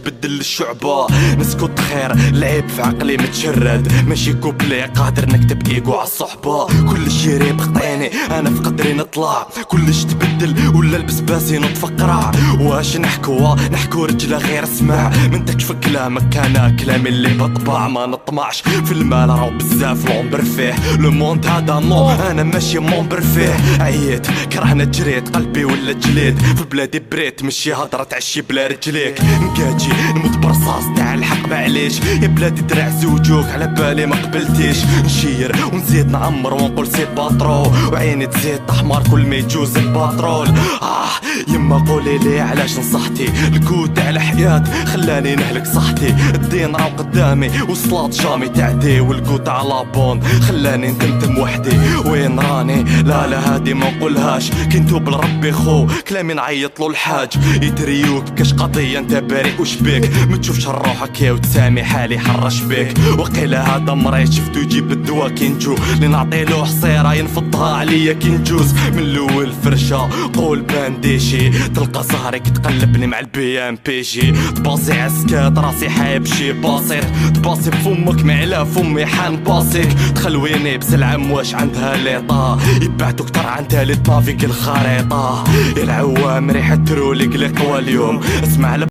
تبدل الشعبة. نسكت خير لعب في عقلي متشرد، ماشي كوبلي قادر نكتب ايجو عالصحبة. كلش يريب قطعيني انا في قدري نطلع، كلش تبدل ولا لبس باسي نطفى قرع. واش نحكو رجلة غير اسمع، من تكشف كلامك انا كلامي اللي بطبع. ما نطمعش في المال راهو بزاف لومبر فيه، لو موند هذا نو انا ماشي مومبر فيه. عييت كرهنا جريت قلبي ولا جليد، في بلادي بريت مشي هضرة تعشي بلا رجليك. نكاجي نموت برصاص تاع الحق معليش، يا بلادي درع زوجوك على بالي ما قبلتيش. نشير ونزيد نعمر ونقول سي باترو، وعيني تزيد تحمر كل ما يجوز الباترول. يما قولي لي علاش نصحتي، الكود على الحياة خلاني نهلك صحتي. الدين راهو قدامي والصلاة جامي تعدي، والكود على بون خلاني نتمتم وحدي. وين راني لا هادي ما نقولهاش، كنتو بالربي خو كلامي نعيطلو الحاج. يدريوك كاش قضية انت بريء وشبيك، متشوفش روحك يا وتسامي حالي حرش بيك. وقيلا هذا مريض شفتو يجيب الدوا كينجو، اللي نعطيلو حصيرة ينفضها عليا كينجوز. من الاول فرشة قول بانديشي، تلقى سهرك تقلبني مع البي ام بي جي. تباصي عسكات راسي حايب شي بسيط، تباصي بفمك معلا فمي حان باسيك. تخلويني بسلعة واش عندها ليطا، يبعتو كتر عن تالي طافيك الخريطة. يا العوام ريحة ترولي قلق واليوم اسمع